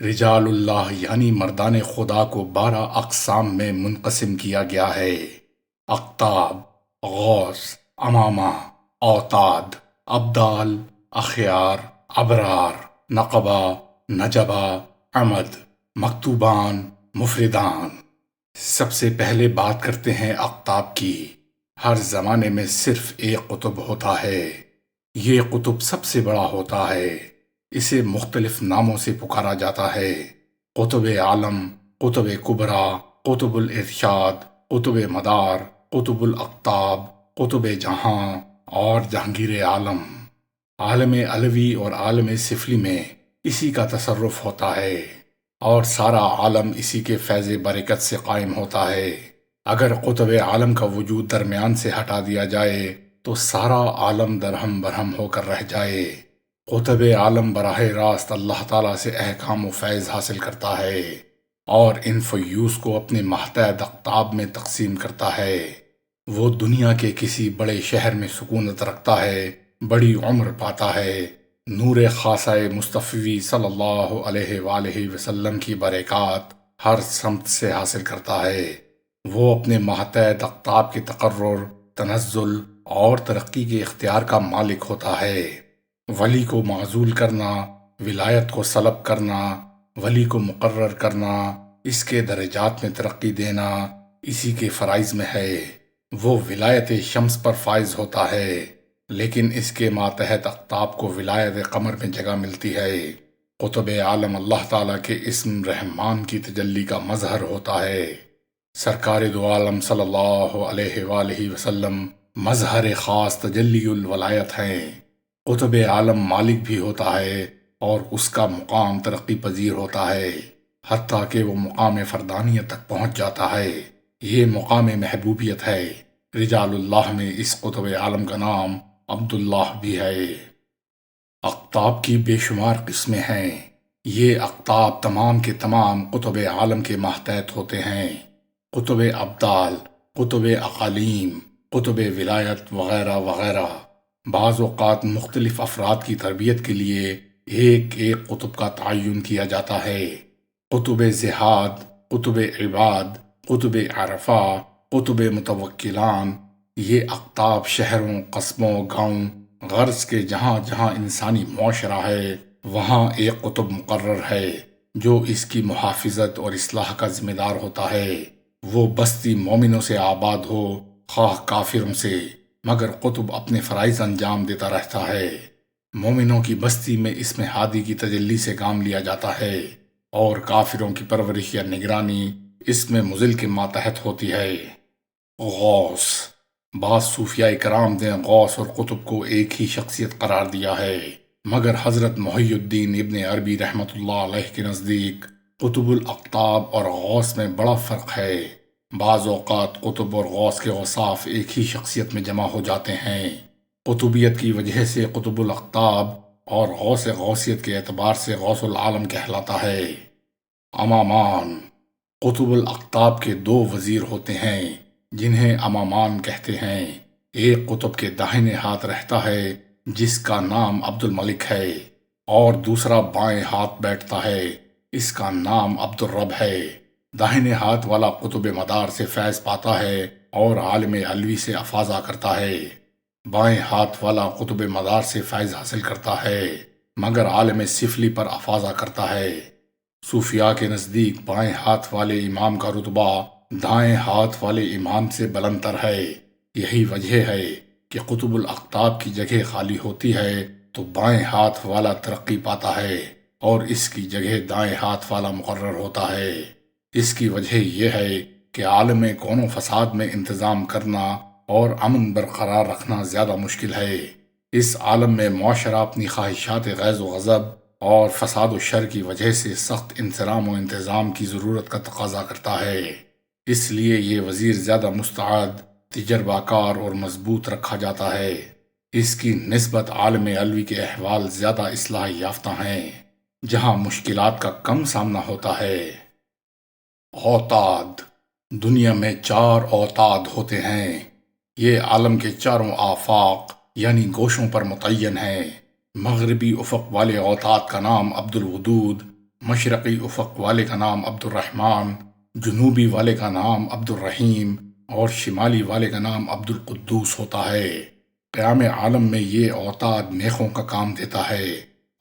رجال اللہ یعنی مردان خدا کو 12 اقسام میں منقسم کیا گیا ہے: اقطاب، غوث، امامہ، اوتاد، ابدال، اخیار، ابرار، نقبہ، نجبہ، عمد، مکتوبان، مفردان۔ سب سے پہلے بات کرتے ہیں اقطاب کی۔ ہر زمانے میں صرف ایک قطب ہوتا ہے۔ یہ قطب سب سے بڑا ہوتا ہے۔ اسے مختلف ناموں سے پکارا جاتا ہے: قطب عالم، قطب کبریٰ، قطب الارشاد، قطب مدار، قطب الاقطاب، قطب جہاں اور جہانگیر عالم۔ عالم علوی اور عالم سفلی میں اسی کا تصرف ہوتا ہے اور سارا عالم اسی کے فیض برکت سے قائم ہوتا ہے۔ اگر قطب عالم کا وجود درمیان سے ہٹا دیا جائے تو سارا عالم درہم برہم ہو کر رہ جائے۔ قطب عالم براہ راست اللہ تعالیٰ سے احکام و فیض حاصل کرتا ہے اور ان فیوز کو اپنے ماتحت اقطاب میں تقسیم کرتا ہے۔ وہ دنیا کے کسی بڑے شہر میں سکونت رکھتا ہے، بڑی عمر پاتا ہے، نور خاصہ مصطفی صلی اللہ علیہ وآلہ وسلم کی برکات ہر سمت سے حاصل کرتا ہے۔ وہ اپنے ماتحت اقطاب کے تقرر، تنزل اور ترقی کے اختیار کا مالک ہوتا ہے۔ ولی کو معزول کرنا، ولایت کو سلب کرنا، ولی کو مقرر کرنا، اس کے درجات میں ترقی دینا اسی کے فرائض میں ہے۔ وہ ولایت شمس پر فائز ہوتا ہے، لیکن اس کے ماتحت اقطاب کو ولایت قمر میں جگہ ملتی ہے۔ قطب عالم اللہ تعالیٰ کے اسم رحمان کی تجلی کا مظہر ہوتا ہے۔ سرکار دو عالم صلی اللہ علیہ وآلہ وسلم مظہر خاص تجلی الولایت ہیں۔ قطب عالم مالک بھی ہوتا ہے اور اس کا مقام ترقی پذیر ہوتا ہے، حتیٰ کہ وہ مقام فردانیت تک پہنچ جاتا ہے۔ یہ مقام محبوبیت ہے۔ رجال اللہ میں اس قطب عالم کا نام عبداللہ بھی ہے۔ اقطاب کی بے شمار قسمیں ہیں۔ یہ اقطاب تمام کے تمام قطب عالم کے ماتحت ہوتے ہیں: قطب ابدال، قطب اقالیم، قطب ولایت وغیرہ وغیرہ۔ بعض اوقات مختلف افراد کی تربیت کے لیے ایک ایک قطب کا تعین کیا جاتا ہے: قطب زہاد، قطب عباد، قطب عرفہ، قطب متوکلان۔ یہ اقطاب شہروں، قصبوں، گاؤں، غرض کے جہاں جہاں انسانی معاشرہ ہے وہاں ایک قطب مقرر ہے جو اس کی محافظت اور اصلاح کا ذمہ دار ہوتا ہے۔ وہ بستی مومنوں سے آباد ہو خواہ کافروں سے، مگر قطب اپنے فرائض انجام دیتا رہتا ہے۔ مومنوں کی بستی میں اسم ہادی کی تجلی سے کام لیا جاتا ہے اور کافروں کی پرورش یا نگرانی اسم مضل کے ماتحت ہوتی ہے۔ غوث، بعض صوفیاء کرام نے غوث اور قطب کو ایک ہی شخصیت قرار دیا ہے، مگر حضرت محی الدین ابن عربی رحمۃ اللہ علیہ کے نزدیک قطب الاقطاب اور غوث میں بڑا فرق ہے۔ بعض اوقات قطب اور غوث کے اوصاف ایک ہی شخصیت میں جمع ہو جاتے ہیں۔ قطبیت کی وجہ سے قطب الاقطاب اور غوثیت کے اعتبار سے غوث العالم کہلاتا ہے۔ امامان، قطب الاقطاب کے 2 وزیر ہوتے ہیں جنہیں امامان کہتے ہیں۔ ایک قطب کے داہنے ہاتھ رہتا ہے جس کا نام عبد الملک ہے، اور دوسرا بائیں ہاتھ بیٹھتا ہے، اس کا نام عبد الرب ہے۔ داہنے ہاتھ والا قطب مدار سے فیض پاتا ہے اور عالم علوی سے افاضہ کرتا ہے۔ بائیں ہاتھ والا قطب مدار سے فیض حاصل کرتا ہے مگر عالم سفلی پر افاضہ کرتا ہے۔ صوفیاء کے نزدیک بائیں ہاتھ والے امام کا رتبہ دائیں ہاتھ والے امام سے بلندتر ہے۔ یہی وجہ ہے کہ قطب الاقطاب کی جگہ خالی ہوتی ہے تو بائیں ہاتھ والا ترقی پاتا ہے اور اس کی جگہ دائیں ہاتھ والا مقرر ہوتا ہے۔ اس کی وجہ یہ ہے کہ عالم کون و فساد میں انتظام کرنا اور امن برقرار رکھنا زیادہ مشکل ہے۔ اس عالم میں معاشرہ اپنی خواہشات غیظ و غضب اور فساد و شر کی وجہ سے سخت انصرام و انتظام کی ضرورت کا تقاضا کرتا ہے۔ اس لیے یہ وزیر زیادہ مستعد، تجربہ کار اور مضبوط رکھا جاتا ہے۔ اس کی نسبت عالم علوی کے احوال زیادہ اصلاح یافتہ ہیں جہاں مشکلات کا کم سامنا ہوتا ہے۔ اوتاد، دنیا میں 4 اوتاد ہوتے ہیں۔ یہ عالم کے چاروں آفاق یعنی گوشوں پر متعین ہیں۔ مغربی افق والے اوتاد کا نام عبد الودود، مشرقی افق والے کا نام عبد الرحمن، جنوبی والے کا نام عبد الرحیم اور شمالی والے کا نام عبد القدوس ہوتا ہے۔ قیام عالم میں یہ اوتاد میخوں کا کام دیتا ہے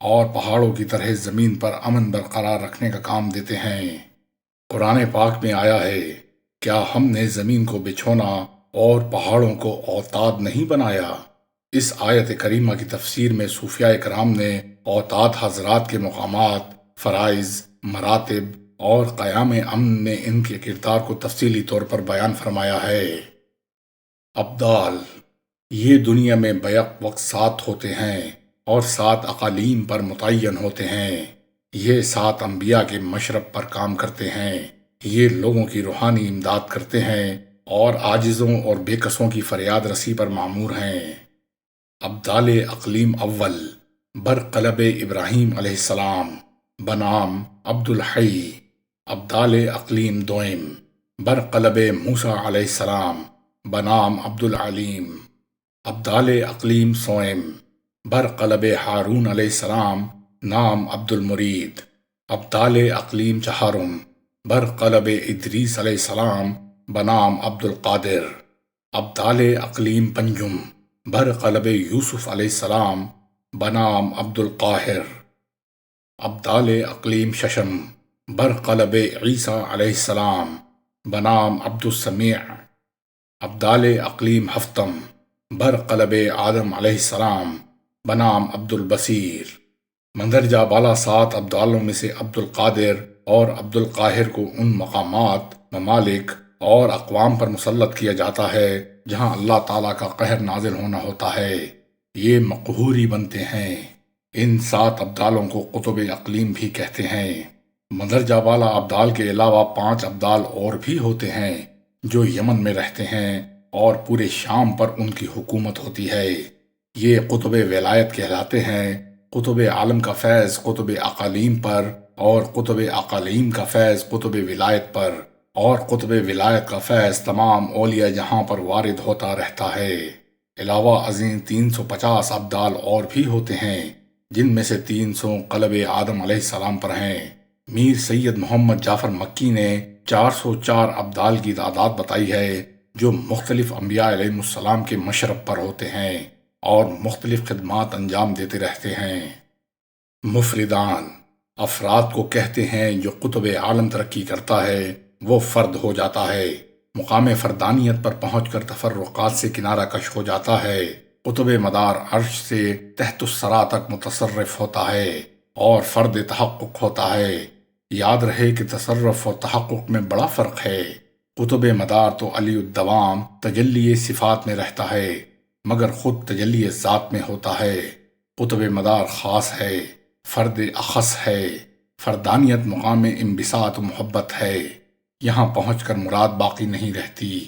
اور پہاڑوں کی طرح زمین پر امن برقرار رکھنے کا کام دیتے ہیں۔ قرآن پاک میں آیا ہے، کیا ہم نے زمین کو بچھونا اور پہاڑوں کو اوتاد نہیں بنایا؟ اس آیت کریمہ کی تفسیر میں صوفیاء کرام نے اوتاد حضرات کے مقامات، فرائض، مراتب اور قیام امن میں ان کے کردار کو تفصیلی طور پر بیان فرمایا ہے۔ ابدال یہ دنیا میں بیک وقت 7 ہوتے ہیں اور 7 اقالیم پر متعین ہوتے ہیں۔ یہ 7 انبیاء کے مشرب پر کام کرتے ہیں۔ یہ لوگوں کی روحانی امداد کرتے ہیں اور عاجزوں اور بے کسوں کی فریاد رسی پر معمور ہیں۔ ابدال اقلیم اول برقلب ابراہیم علیہ السلام بنام عبد الحی۔ ابدال اقلیم دوئم برقلب موسیٰ علیہ السلام بنام عبد العلیم۔ ابدال اقلیم سوئم برقلب ہارون علیہ السلام نام عبد المرید۔ ابدال اقلیم چہارم برقلب ادریس علیہ السلام بنام عبد القادر۔ ابدال اقلیم پنجم برقلب یوسف علیہ السلام بنام عبد القاہر۔ ابدال اقلیم ششم برقلب عیسیٰ علیہ السلام بنام عبد السمیع۔ ابدال اقلیم ہفتم برقلب آدم علیہ السلام بنام عبد البصیر۔ مندرجہ بالا 7 ابدالوں میں سے عبد القادر اور عبد القاہر کو ان مقامات، ممالک اور اقوام پر مسلط کیا جاتا ہے جہاں اللہ تعالیٰ کا قہر نازل ہونا ہوتا ہے۔ یہ مقہوری بنتے ہیں۔ ان 7 ابدالوں کو قطب اقلیم بھی کہتے ہیں۔ مندرجہ بالا ابدال کے علاوہ 5 ابدال اور بھی ہوتے ہیں جو یمن میں رہتے ہیں اور پورے شام پر ان کی حکومت ہوتی ہے۔ یہ قطب ولایت کہلاتے ہیں۔ قطب عالم کا فیض قطب اقالیم پر اور قطب اقالیم کا فیض قطب ولایت پر اور قطب ولایت کا فیض تمام اولیاء جہاں پر وارد ہوتا رہتا ہے۔ علاوہ ازیں 350 ابدال اور بھی ہوتے ہیں جن میں سے 300 قلب آدم علیہ السلام پر ہیں۔ میر سید محمد جعفر مکی نے 404 ابدال کی تعداد بتائی ہے جو مختلف انبیاء علیہ السلام کے مشرب پر ہوتے ہیں اور مختلف خدمات انجام دیتے رہتے ہیں۔ مفردان افراد کو کہتے ہیں جو قطب عالم ترقی کرتا ہے وہ فرد ہو جاتا ہے، مقام فردانیت پر پہنچ کر تفرقات سے کنارہ کش ہو جاتا ہے، قطب مدار عرش سے تحت الثری تک متصرف ہوتا ہے اور فرد تحقق ہوتا ہے۔ یاد رہے کہ تصرف و تحقق میں بڑا فرق ہے۔ قطب مدار تو علی الدوام تجلی صفات میں رہتا ہے مگر خود تجلی ذات میں ہوتا ہے۔ قطب مدار خاص ہے، فرد اخص ہے۔ فردانیت مقام انبساط و محبت ہے، یہاں پہنچ کر مراد باقی نہیں رہتی۔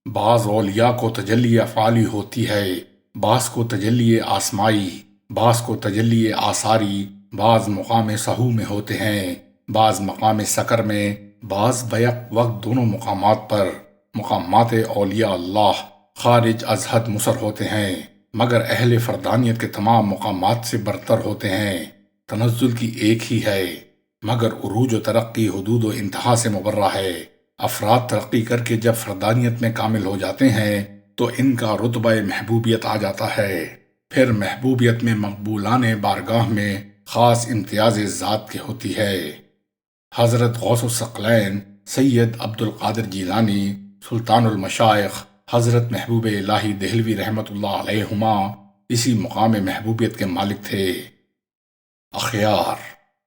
بعض اولیاء کو تجلی افعالی ہوتی ہے، بعض کو تجلی آسمائی، بعض کو تجلی آثاری، بعض مقام سہو میں ہوتے ہیں، بعض مقام سکر میں، بعض بیک وقت دونوں مقامات پر۔ مقامات اولیاء اللہ خارج از حد مصر ہوتے ہیں مگر اہل فردانیت کے تمام مقامات سے برتر ہوتے ہیں۔ تنزل کی ایک ہی ہے مگر عروج و ترقی حدود و انتہا سے مبرہ ہے۔ افراد ترقی کر کے جب فردانیت میں کامل ہو جاتے ہیں تو ان کا رتبہ محبوبیت آ جاتا ہے، پھر محبوبیت میں مقبولان بارگاہ میں خاص امتیاز ذات کی ہوتی ہے۔ حضرت غوث الثقلین سید عبد القادر جیلانی سلطان المشائخ حضرت محبوب الہی دہلوی رحمت اللہ علیہما اسی مقام محبوبیت کے مالک تھے۔ اخیار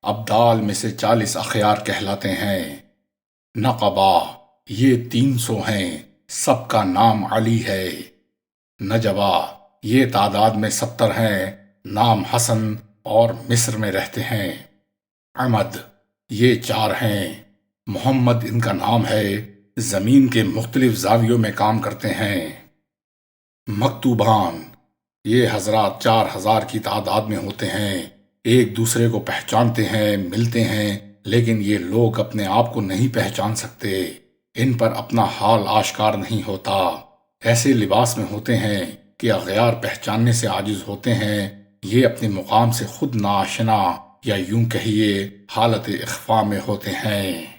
ابدال میں سے 40 اخیار کہلاتے ہیں۔ نقبہ یہ 300 ہیں، سب کا نام علی ہے۔ نجبہ یہ تعداد میں 70 ہیں، نام حسن اور مصر میں رہتے ہیں۔ عمد یہ 4 ہیں، محمد ان کا نام ہے، زمین کے مختلف زاویوں میں کام کرتے ہیں۔ مکتوبان یہ حضرات 4000 کی تعداد میں ہوتے ہیں، ایک دوسرے کو پہچانتے ہیں، ملتے ہیں، لیکن یہ لوگ اپنے آپ کو نہیں پہچان سکتے، ان پر اپنا حال آشکار نہیں ہوتا، ایسے لباس میں ہوتے ہیں کہ اغیار پہچاننے سے عاجز ہوتے ہیں۔ یہ اپنے مقام سے خود ناآشنا یا یوں کہیے حالت اخفا میں ہوتے ہیں۔